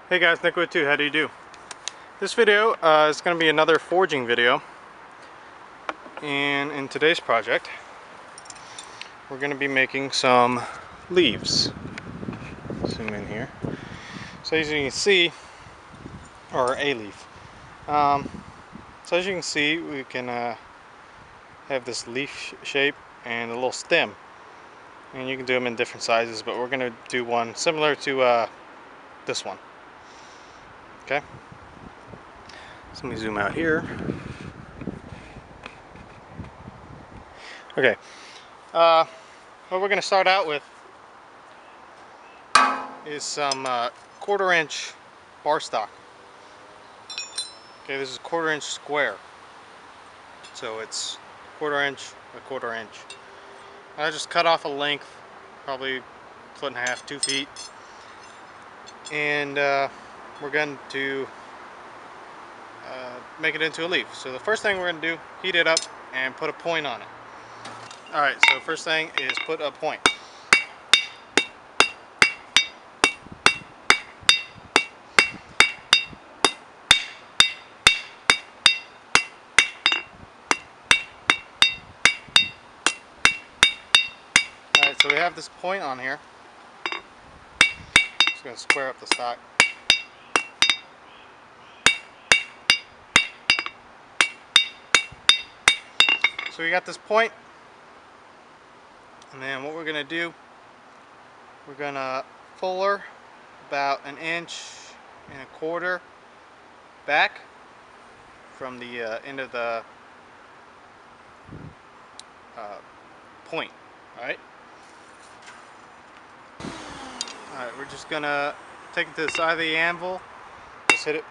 Hey guys, Nick with 2, how do you do? This video is going to be another forging video, and in today's project we're going to be making some leaves. Zoom in here. So as you can see, or a leaf. So as you can see, we can have this leaf shape and a little stem, and you can do them in different sizes, but we're going to do one similar to this one. Okay, so let me zoom out here. Okay, what we're going to start out with is some 1/4 inch bar stock. Okay, this is 1/4 inch square, so it's 1/4 inch, 1/4 inch. I just cut off a length, probably 1.5 feet, 2 feet, and we're going to make it into a leaf. So the first thing we're going to do, heat it up and put a point on it. Alright, so first thing is put a point. Alright, so we have this point on here. Just going to square up the stock. So we got this point, and then what we're going to do, we're going to fuller about 1.25 inches back from the end of the point. Alright, we're just going to take it to the side of the anvil, just hit it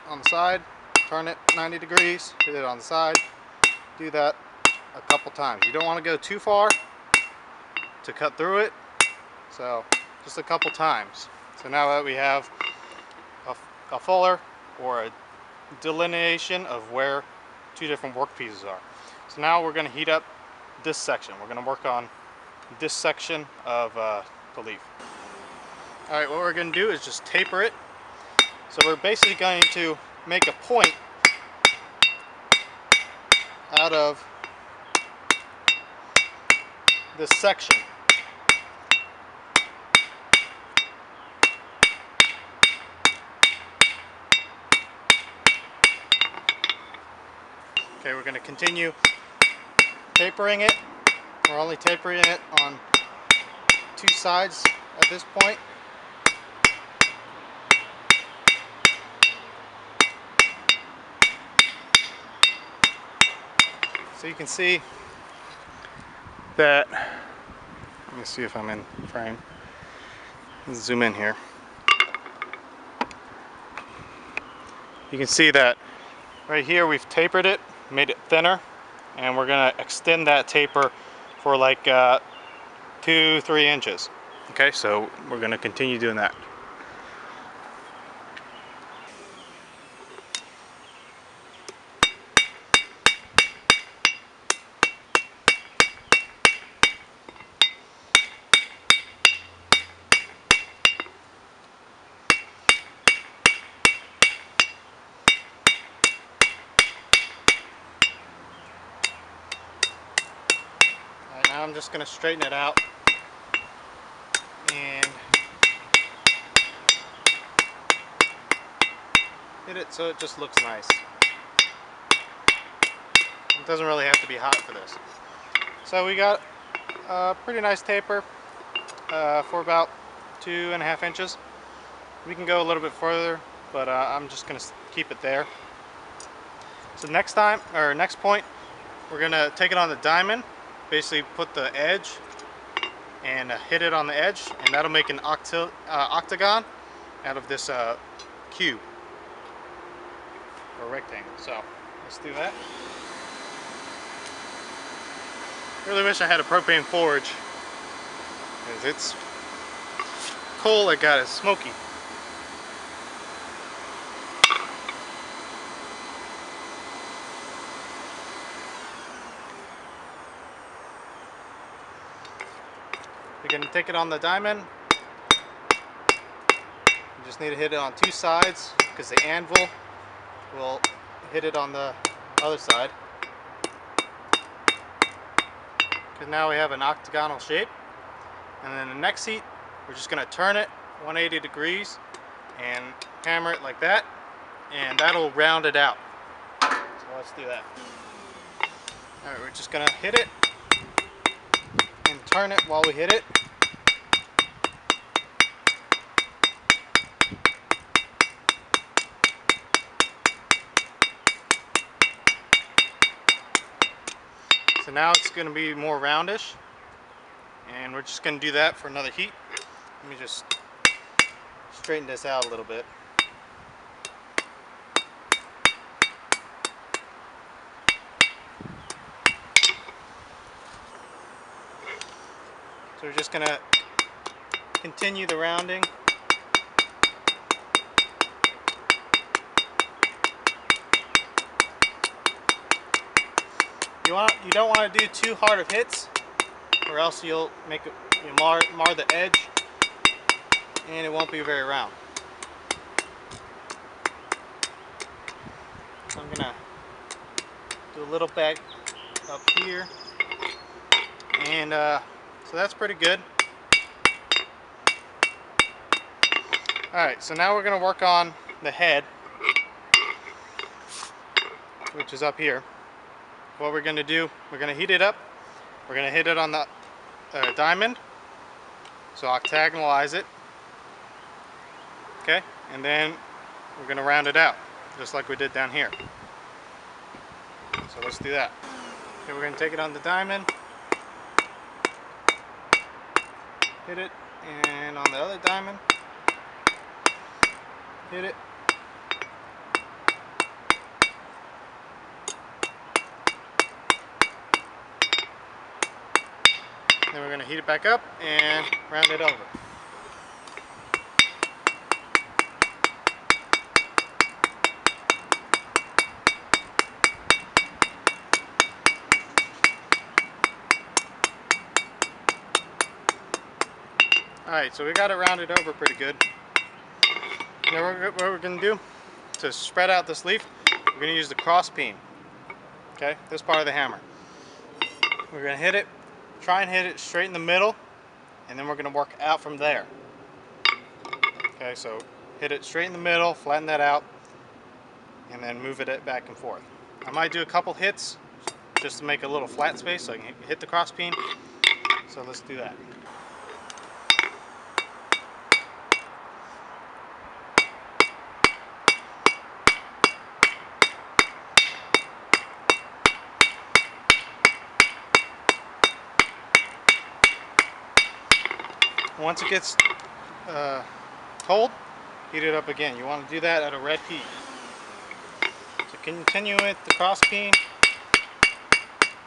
on the side, turn it 90 degrees, hit it on the side. Do that a couple times. You don't want to go too far to cut through it, so just a couple times. So now that we have a fuller or a delineation of where two different work pieces are. So now we're going to heat up this section. We're going to work on this section of the leaf. Alright, what we're going to do is just taper it. So we're basically going to make a point out of this section. Okay, we're going to continue tapering it. We're only tapering it on 2 sides at this point. So you can see that, let me see if I'm in frame. Let's zoom in here. You can see that right here we've tapered it, made it thinner, and we're going to extend that taper for like 2-3 inches. Okay, so we're going to continue doing that. Now I'm just going to straighten it out and hit it so it just looks nice. It doesn't really have to be hot for this. So we got a pretty nice taper for about 2.5 inches. We can go a little bit further, but I'm just going to keep it there. So next point, we're going to take it on the diamond. Basically put the edge and hit it on the edge, and that'll make an octagon out of this cube or rectangle. So let's do that. Really wish I had a propane forge, because it's coal that got it smoky. We're going to take it on the diamond, just need to hit it on two sides because the anvil will hit it on the other side. Because now we have an octagonal shape. And then the next heat, we're just going to turn it 180 degrees and hammer it like that, and that'll round it out. So let's do that. Alright, we're just going to hit it and turn it while we hit it. So now it's going to be more roundish, and we're just going to do that for another heat. Let me just straighten this out a little bit. So we're just going to continue the rounding. You don't want to do too hard of hits, or else you'll make it, mar the edge, and it won't be very round. So I'm gonna do a little back up here, and so that's pretty good. Alright, so now we're gonna work on the head, which is up here. What we're gonna do, we're gonna heat it up. We're gonna hit it on the diamond, so octagonalize it. Okay, and then we're gonna round it out, just like we did down here. So let's do that. Okay, we're gonna take it on the diamond, hit it, and on the other diamond, hit it. Then we're going to heat it back up and round it over. Alright, so we got it rounded over pretty good. Now what we're going to do, to spread out this leaf, we're going to use the cross peen. Okay, this part of the hammer. We're going to hit it, try and hit it straight in the middle, and then we're going to work out from there. Okay, so hit it straight in the middle, flatten that out, and then move it back and forth. I might do a couple hits just to make a little flat space so I can hit the cross peen. So let's do that. Once it gets cold, heat it up again. You want to do that at a red heat. So continue with the cross peen,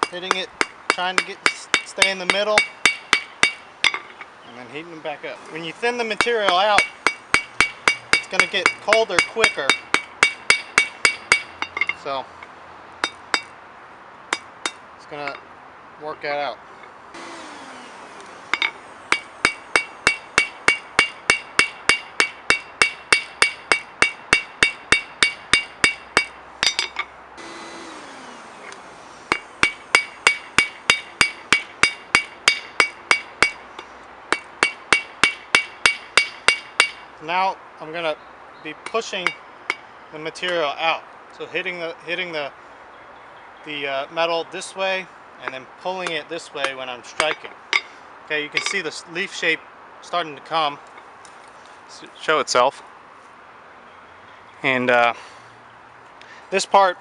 hitting it, trying to stay in the middle, and then heating it back up. When you thin the material out, it's going to get colder quicker. So it's going to work that out. Now I'm going to be pushing the material out, so hitting the metal this way and then pulling it this way when I'm striking. Okay, you can see the leaf shape starting to show itself, and this part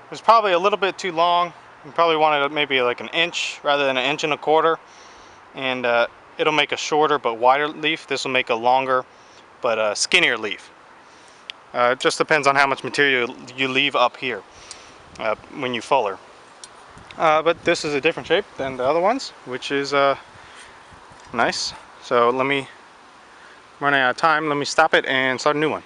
was probably a little bit too long. You probably wanted maybe like an inch rather than 1.25 inches, and it'll make a shorter but wider leaf. This will make a longer but skinnier leaf. It just depends on how much material you leave up here when you fuller. But this is a different shape than the other ones, which is nice. So I'm running out of time. Let me stop it and start a new one.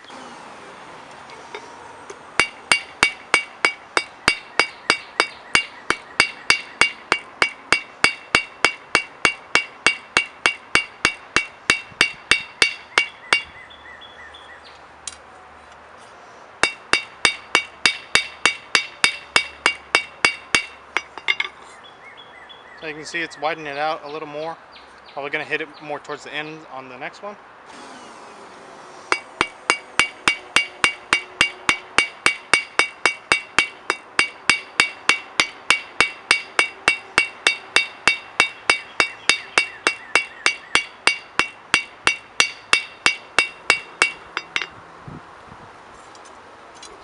So you can see it's widening it out a little more. Probably going to hit it more towards the end on the next one.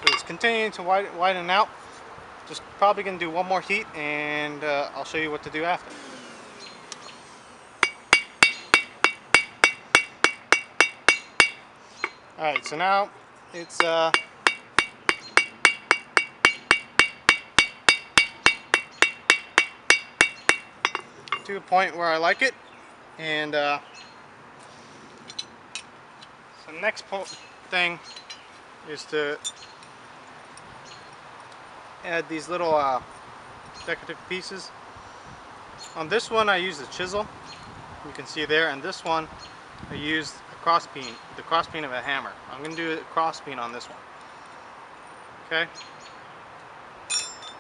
So it's continuing to widen out. Just probably going to do one more heat, and I'll show you what to do after. Alright, so now it's to a point where I like it, and so the next thing is to add these little decorative pieces. On this one I used a chisel, you can see there, and this one I used a crossbeam, the crossbeam of a hammer. I'm going to do a crossbeam on this one. Okay?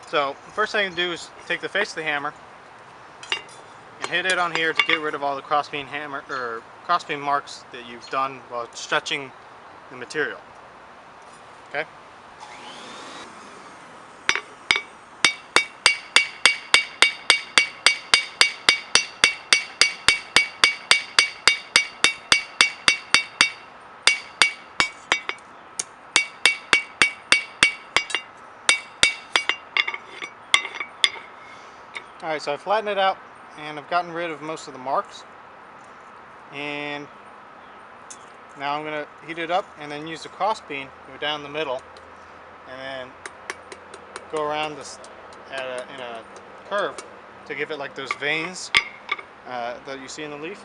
So the first thing to do is take the face of the hammer and hit it on here to get rid of all the crossbeam hammer or crossbeam marks that you've done while stretching the material. Okay? Alright, so I flattened it out and I've gotten rid of most of the marks, and now I'm going to heat it up and then use the crossbeam, go down the middle, and then go around this in a curve to give it like those veins that you see in the leaf.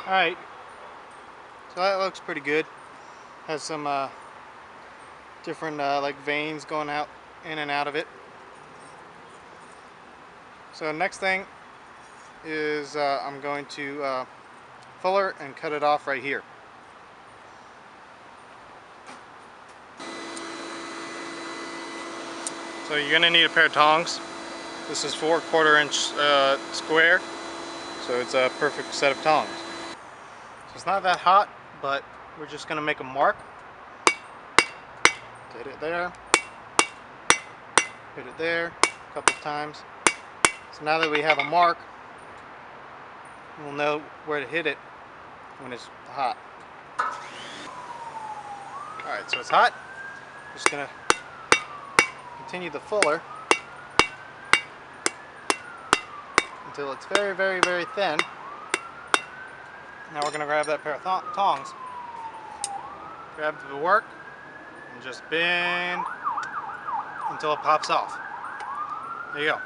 Alright, so that looks pretty good. Has some different like veins going out in and out of it. So next thing is I'm going to fuller and cut it off right here. So you're going to need a pair of tongs. This is 4 1/4 inch square, so it's a perfect set of tongs. So it's not that hot, but we're just going to make a mark. Hit it there. Hit it there a couple of times. So now that we have a mark, we'll know where to hit it when it's hot. Alright, so it's hot. Just going to continue the fuller until it's very, very, very thin. Now we're going to grab that pair of tongs, grab the work, and just bend until it pops off. There you go.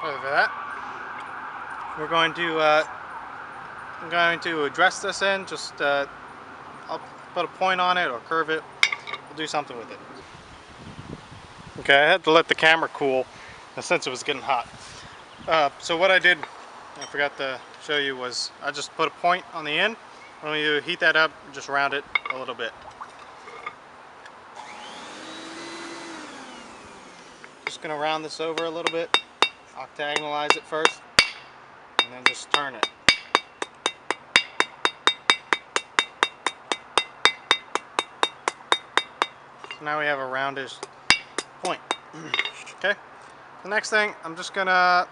Sorry for that. We're going to I'm going to address this in. Just I'll put a point on it or curve it. We'll do something with it. Okay, I had to let the camera cool since it was getting hot. So what I did, I forgot to show you, was I just put a point on the end. When you heat that up, just round it a little bit. Just gonna round this over a little bit, octagonalize it first, and then just turn it. So now we have a roundish point. Okay. The next thing, I'm just gonna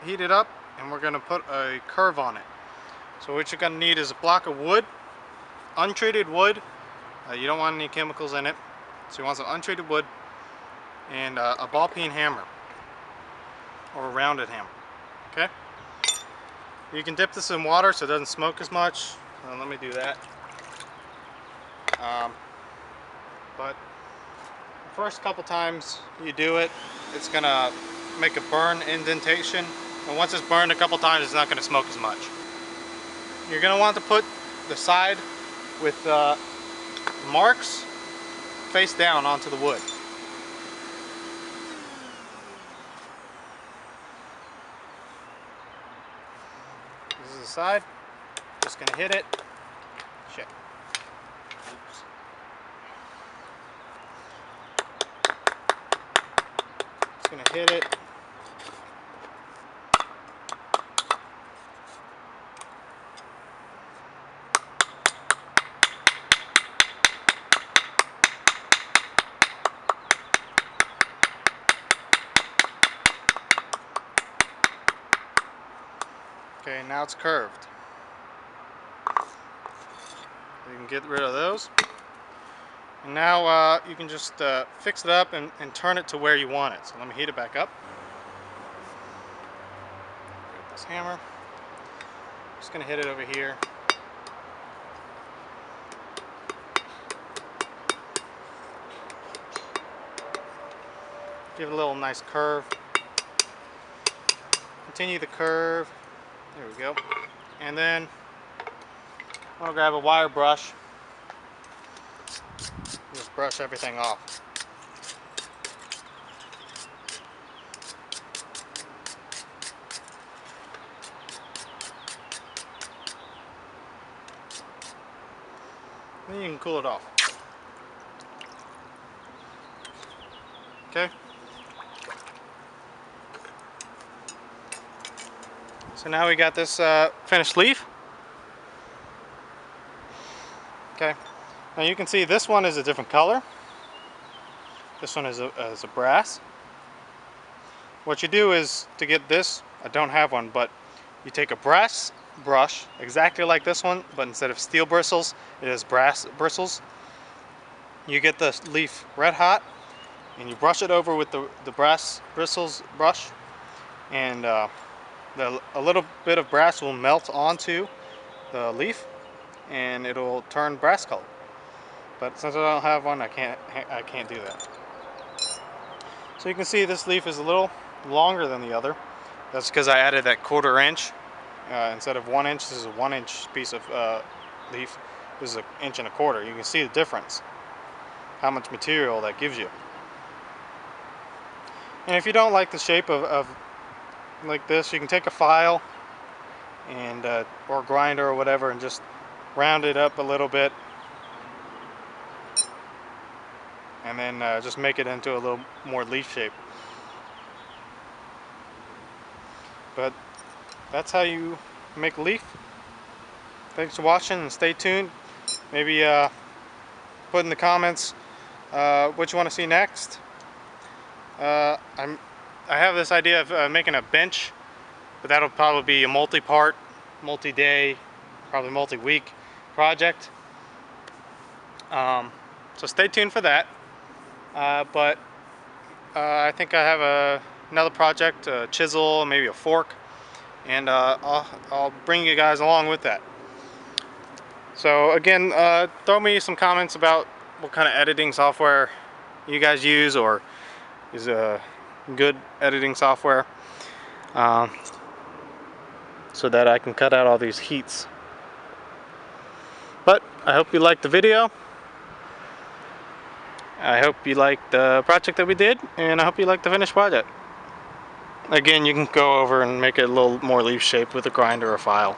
heat it up, and we're gonna put a curve on it. So what you're gonna need is a block of wood, untreated wood. You don't want any chemicals in it, so you want some untreated wood. and a ball peen hammer or a rounded hammer. Okay. You can dip this in water so it doesn't smoke as much. Let me do that. But the first couple times you do it, it's gonna make a burn indentation, and once it's burned a couple times, it's not gonna smoke as much. You're gonna want to put the side with marks face down onto the wood. This is the side. Just gonna hit it. Shit. Oops. Just gonna hit it. Okay, now it's curved. You can get rid of those. And now you can just fix it up and turn it to where you want it. So let me heat it back up. Get this hammer. Just gonna hit it over here. Give it a little nice curve. Continue the curve. There we go. And then I'm gonna grab a wire brush. Just brush everything off. Then you can cool it off. Okay. So now we got this finished leaf. Okay. Now you can see this one is a different color. This one is a brass. What you do is, to get this, I don't have one, but you take a brass brush, exactly like this one, but instead of steel bristles, it is brass bristles. You get the leaf red hot, and you brush it over with the brass bristles brush, and a little bit of brass will melt onto the leaf and it'll turn brass color. But since I don't have one, I can't do that. So you can see this leaf is a little longer than the other. That's because I added that 1/4 inch. Instead of 1 inch, this is a 1 inch piece of leaf. This is 1 1/4 inches. You can see the difference, how much material that gives you. And if you don't like the shape of like this, you can take a file and or grinder or whatever and just round it up a little bit, and then just make it into a little more leaf shape. But that's how you make a leaf. Thanks for watching, and stay tuned. Maybe put in the comments what you want to see next. I have this idea of making a bench, but that'll probably be a multi-part, multi-day, probably multi-week project. So stay tuned for that. But I think I have another project, a chisel, maybe a fork, and I'll bring you guys along with that. So again, throw me some comments about what kind of editing software you guys use, or is a good editing software, so that I can cut out all these heats. But I hope you liked the video. I hope you liked the project that we did, and I hope you liked the finished project. Again, you can go over and make it a little more leaf shaped with a grinder or file,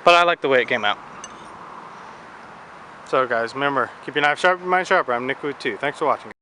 but I like the way it came out. So guys, remember, keep your knife sharp, your mind sharper. I'm Nick Wood 2. Thanks for watching.